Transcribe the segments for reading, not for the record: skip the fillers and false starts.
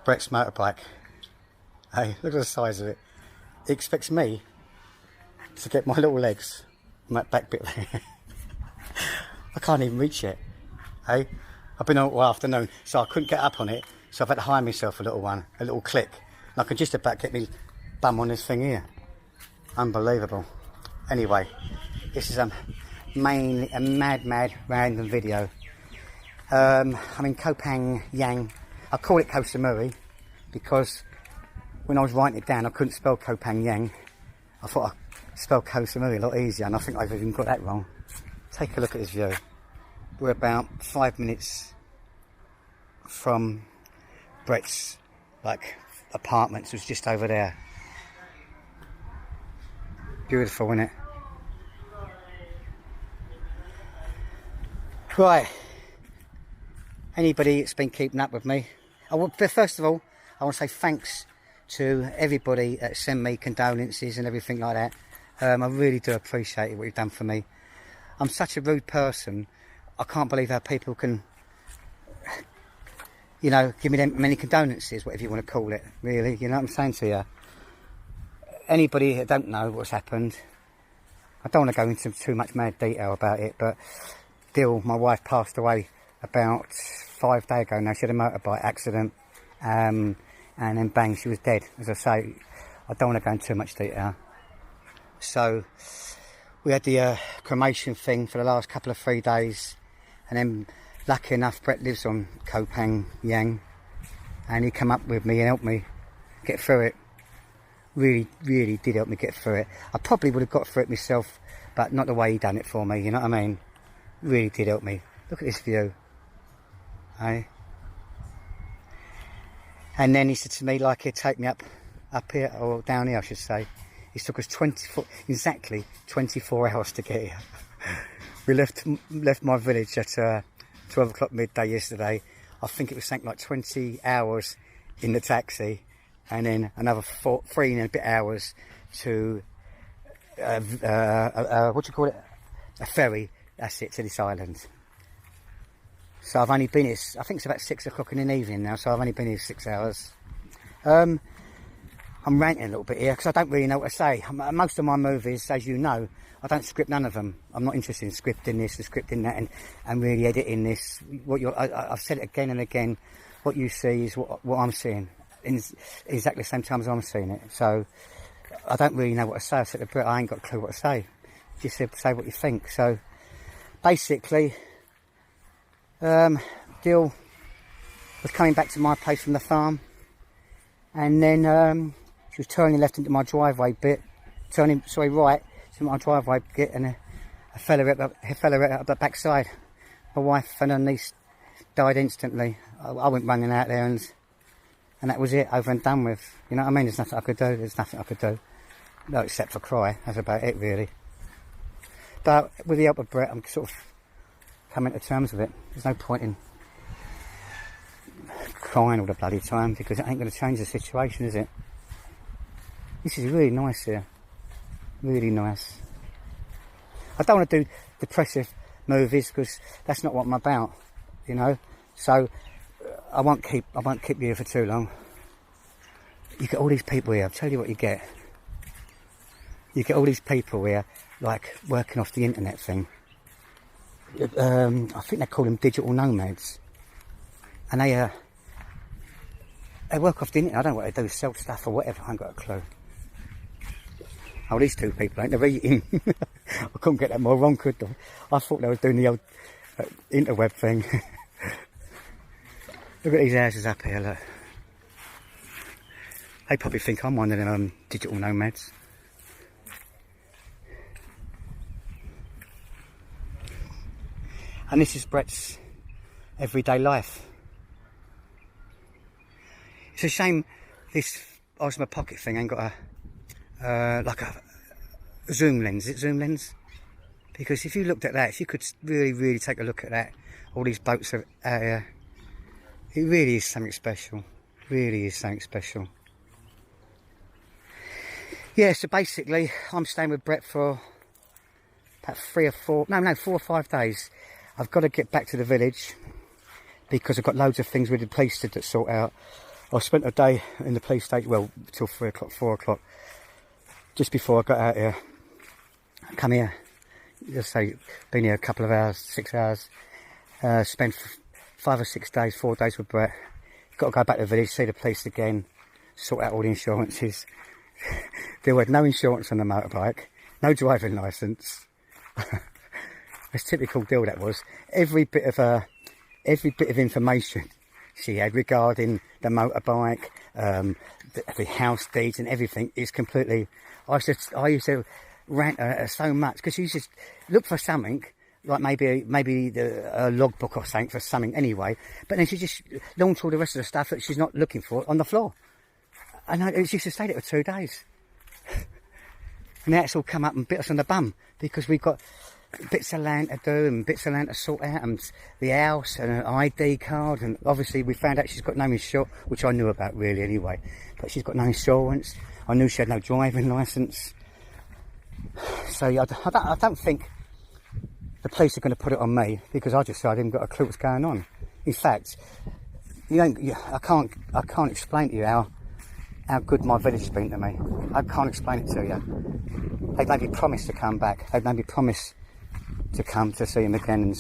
Brett's motorbike. Hey, look at the size of it. He expects me to get my little legs on that back bit there. I can't even reach it. Hey, I've been out all afternoon, so I couldn't get up on it, so I've had to hire myself a little click. And I can just about get me bum on this thing here. Unbelievable. Anyway, this is mainly a mad random video. I'm in Koh Phangan Yang. I call it Koh Samui because when I was writing it down I couldn't spell Koh Phangan Yang. I thought I'd spell Koh Samui a lot easier, and I think I've even got that wrong. Take a look at this view. We're about 5 minutes from Brett's apartments, was just over there. Beautiful, isn't it? Right, anybody that's been keeping up with me, first of all I want to say thanks to everybody that sent me condolences and everything like that. I really do appreciate what you've done for me. I'm such a rude person, I can't believe how people can, you know, give me them many condolences, whatever you want to call it, really, you know what I'm saying to you. Anybody that don't know what's happened, I don't want to go into too much mad detail about it, but Dill, my wife, passed away about 5 days ago now. She had a motorbike accident, and then bang, she was dead. As I say, I don't want to go into too much detail. So we had the cremation thing for the last couple of 3 days, and then lucky enough Brett lives on Koh Phangan Yang, and he came up with me and helped me get through it. Really did help me get through it. I probably would have got through it myself, but not the way he done it for me, you know what I mean? Really did help me. Look at this view. Hey? And then he said to me, like, he'd take me up here, or down here I should say. It took us exactly 24 hours to get here. We left my village at 12 o'clock midday yesterday. I think it was something like 20 hours in the taxi, and then another 3 and a bit hours to what do you call it? A ferry. That's it, to this island. So I've only been here, I think it's about 6 o'clock in the evening now, so I've only been here 6 hours. I'm ranting a little bit here because I don't really know what to say. Most of my movies, as you know, I don't script none of them. I'm not interested in scripting this and scripting that and really editing this. I've said it again and again, what you see is what I'm seeing in exactly the same time as I'm seeing it. So I don't really know what to say. I said to Brett, I ain't got a clue what to say. Just say what you think. So basically, Dill was coming back to my place from the farm, and then she was turning left into my driveway bit, right to my driveway bit, and a fella up the backside. My wife and her niece died instantly. I went running out there, and that was it, over and done with. You know what I mean? There's nothing I could do. There's nothing I could do. No, except for cry. That's about it, really. But with the help of Brett, I'm sort of coming to terms with it. There's no point in crying all the bloody time because it ain't going to change the situation, is it? This is really nice here. Really nice. I don't want to do depressive movies because that's not what I'm about, you know. So I won't keep you here for too long. You get all these people here. I'll tell you what you get. You get all these people here, like, working off the internet thing. I think they call them digital nomads. And they work off the internet. I don't know what they do, sell stuff or whatever. I ain't got a clue. Oh, these two people ain't, they're eating. I couldn't get that more wrong, could I? I thought they were doing the old interweb thing. Look at these houses up here, look. They probably think I'm one of them digital nomads. And this is Brett's everyday life. It's a shame this Osmo Pocket thing ain't got like a zoom lens. Is it zoom lens? Because if you looked at that, if you could really take a look at that, all these boats are out here, it really is something special. Really is something special. Yeah, so basically, I'm staying with Brett for about 4 or 5 days. I've got to get back to the village because I've got loads of things with the police to sort out. I spent a day in the police station, well, till 3 o'clock, 4 o'clock, just before I got out here. I come here, just say, been here a couple of hours, 6 hours, spent 5 or 6 days, 4 days with Brett. Got to go back to the village, see the police again, sort out all the insurances. There was no insurance on the motorbike, no driving licence. It's a typical deal, that was. Every bit of information she had regarding the motorbike, the house deeds and everything is completely. I used to rant at her so much because she used to look for something, like maybe a logbook or something for something anyway, but then she just launched all the rest of the stuff that she's not looking for on the floor. And she used to stay there for 2 days. And now it's all come up and bit us on the bum because we've got bits of land to do and bits of land to sort out, and the house and an ID card, and obviously we found out she's got no insurance, which I knew about really anyway, but she's got no insurance. I knew she had no driving licence. So I don't think the police are going to put it on me because I just said I didn't got a clue what's going on. In fact, I can't explain to you how good my village has been to me. I can't explain it to you. They made me promise to come back. They made me promise to come to see him again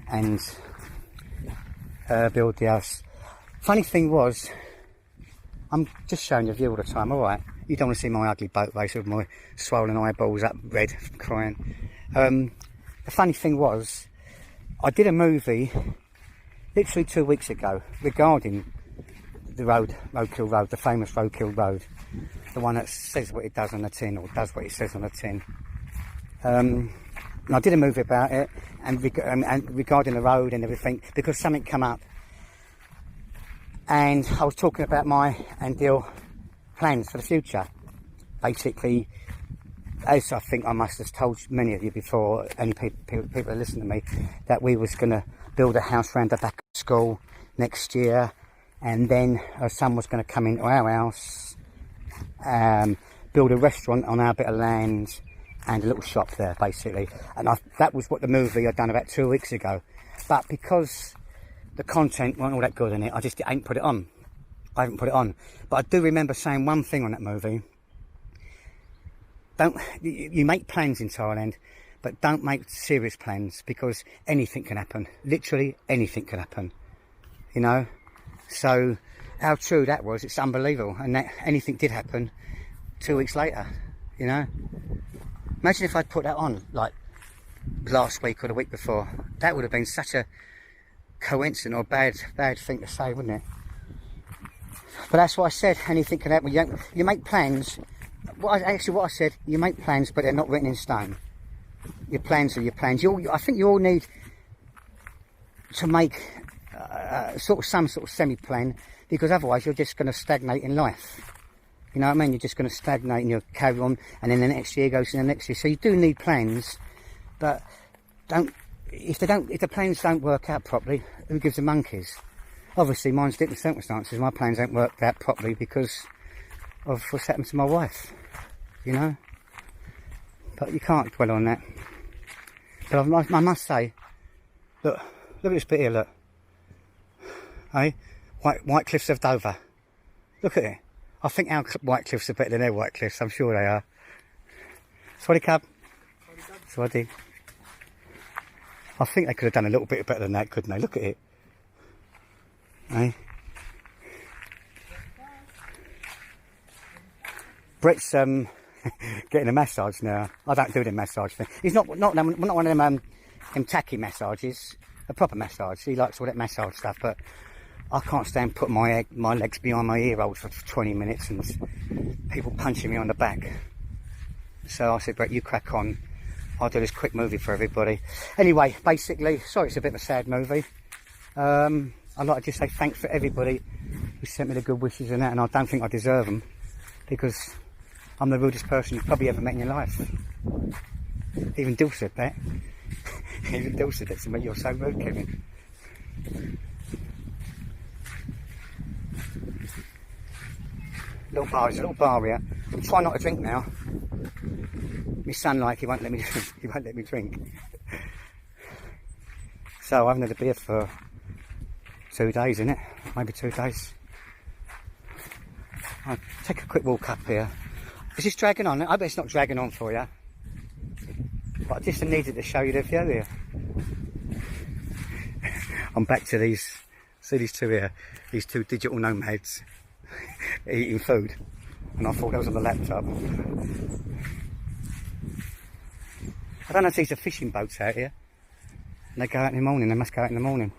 and build the house. Funny thing was, I'm just showing you a view all the time, alright? You don't want to see my ugly boat race with my swollen eyeballs up red from crying. The funny thing was, I did a movie literally 2 weeks ago regarding the Roadkill Road, the famous Roadkill Road, the one that says what it does on the tin, or does what it says on the tin. And I did a movie about it and regarding the road and everything, because something come up, and I was talking about my ideal plans for the future. Basically, as I think I must have told many of you before, any people that listen to me, that we was going to build a house round the back of school next year, and then her son was going to come into our house, build a restaurant on our bit of land and a little shop there, basically. And that was what the movie I'd done about 2 weeks ago. But because the content wasn't all that good in it, I just ain't put it on. I haven't put it on. But I do remember saying one thing on that movie. You make plans in Thailand, but don't make serious plans, because anything can happen. Literally anything can happen. You know? So how true that was, it's unbelievable. And that anything did happen 2 weeks later, you know? Imagine if I'd put that on like last week or the week before. That would have been such a coincidence or bad thing to say, wouldn't it? But that's what I said, anything can happen. You make plans. What I said, you make plans, but they're not written in stone. Your plans are your plans. I think you all need to make some sort of semi-plan, because otherwise you're just going to stagnate in life. You know what I mean? You're just going to stagnate and you'll carry on, and then the next year goes to the next year. So you do need plans, but if the plans don't work out properly, who gives the monkeys? Obviously mine's different circumstances. My plans don't work out properly because of what's happened to my wife, you know? But you can't dwell on that. But I must say, look at this bit here, look. Hey, White Cliffs of Dover. Look at it. I think our White Cliffs are better than their White Cliffs. I'm sure they are. Swaddy Cub. Swaddy. I think they could have done a little bit better than that, couldn't they? Look at it. Hey. Brett's getting a massage now. I don't do the massage thing. He's not one of them tacky massages. A proper massage. He likes all that massage stuff, but I can't stand putting my legs behind my ear holes for 20 minutes and people punching me on the back. So I said, Brett, you crack on. I'll do this quick movie for everybody. Anyway, basically, sorry it's a bit of a sad movie. I'd like to just say thanks for everybody who sent me the good wishes and that, and I don't think I deserve them, because I'm the rudest person you've probably ever met in your life. Even Dill said that. Even Dill said that to me, you're so rude, Kevin. There's a little bar here. I'm trying not to drink now. My son, he won't let me drink. He won't let me drink. So I haven't had a beer for 2 days, innit? Maybe 2 days. I'll take a quick walk up here. Is this dragging on? I bet it's not dragging on for you. But I just needed to show you the view here. I'm back to these, see these two here, these two digital nomads eating food. And I thought that was on the laptop. I don't know if these are fishing boats out here. And they go out in the morning, they must go out in the morning.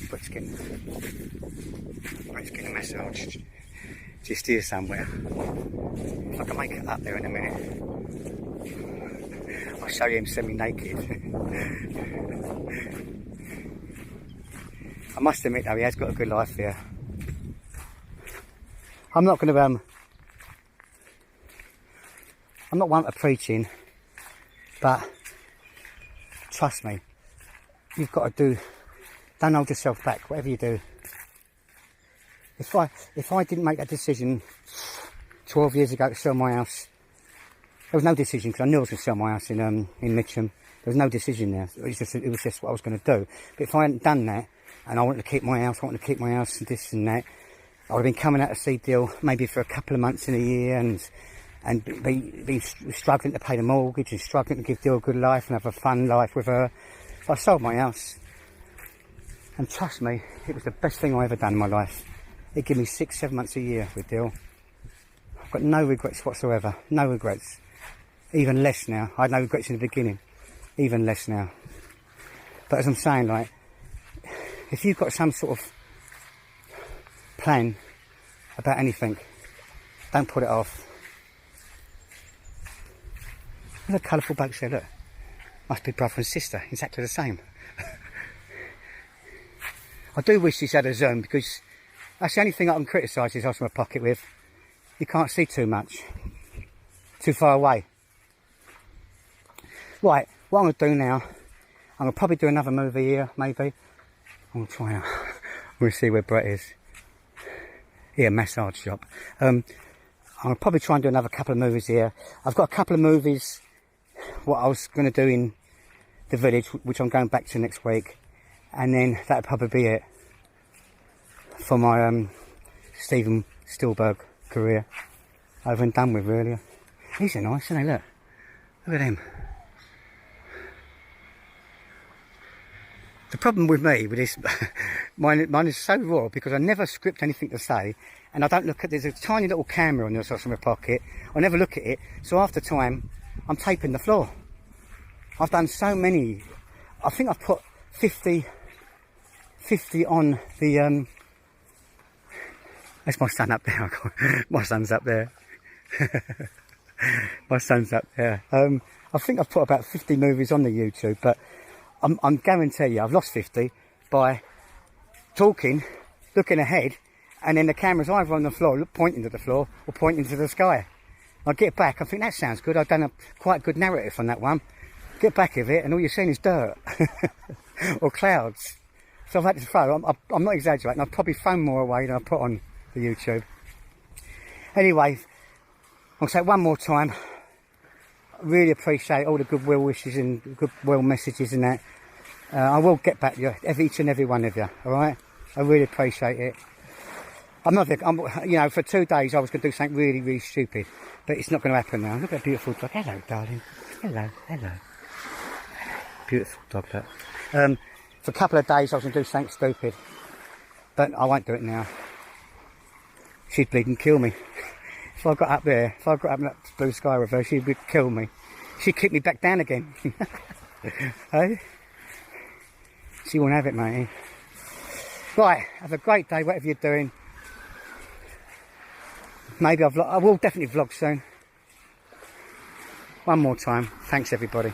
Brett's getting a massage just here somewhere. If I can make it up there in a minute, I'll show you him semi-naked. I must admit though, he has got a good life here. I'm not going to I'm not one for preaching, but trust me, you've got to don't hold yourself back, whatever you do. If I didn't make that decision 12 years ago to sell my house, there was no decision, because I knew I was going to sell my house in Mitcham. There was no decision there. It was just what I was going to do. But if I hadn't done that, and I wanted to keep my house, and this and that, I would have been coming out of Sea Deal maybe for a couple of months in a year, and be struggling to pay the mortgage, and struggling to give Deal a good life and have a fun life with her. So I sold my house. And trust me, it was the best thing I ever done in my life. It gave me 6-7 months a year with Deal. I've got no regrets whatsoever. No regrets. Even less now. I had no regrets in the beginning. Even less now. But as I'm saying, like, if you've got some sort of plan about anything, don't put it off. There's a colourful boat there, look. Must be brother and sister. Exactly the same. I do wish this had a zoom, because that's the only thing I can criticise this Osmo Pocket with. You can't see too much. Too far away. Right, what I'm going to do now, I'm going to probably do another movie here, maybe. I'm going to try now. We'll see where Brett is. Here, massage shop. I'm going to probably try and do another couple of movies here. I've got a couple of movies, what I was going to do in the village, which I'm going back to next week. And then that'll probably be it for my Steven Spielberg career. Over and done with, really. These are nice, aren't they? Look. Look at them. The problem with me with this, mine is so raw, because I never script anything to say, and I don't look at, there's a tiny little camera on the side of my pocket. I never look at it, so after time, I'm taping the floor. I've done so many, I think I've put 50 on the, that's my son up there. My son's up there. My son's up there. I think I've put about 50 movies on the YouTube, but I'm guarantee you I've lost 50 by talking, looking ahead, and then the camera's either on the floor, pointing to the floor, or pointing to the sky. I get back, I think that sounds good. I've done a quite good narrative on that one. Get back of it, and all you're seeing is dirt or clouds. So I've had to throw. I'm not exaggerating. I've probably thrown more away than I put on the YouTube. Anyway, I'll say it one more time. I really appreciate all the goodwill wishes and goodwill messages and that. I will get back to you, each and every one of you. All right? I really appreciate it. You know, for 2 days I was going to do something really, really stupid, but it's not going to happen now. Look at that beautiful dog. Hello, darling. Hello. Beautiful dog, look. For a couple of days I was going to do something stupid, but I won't do it now. She'd bleed and kill me. If I got up in that blue sky with her, she would kill me. She'd kick me back down again. Hey? She won't have it, mate. Right, have a great day, whatever you're doing. Maybe I will definitely vlog soon. One more time. Thanks, everybody.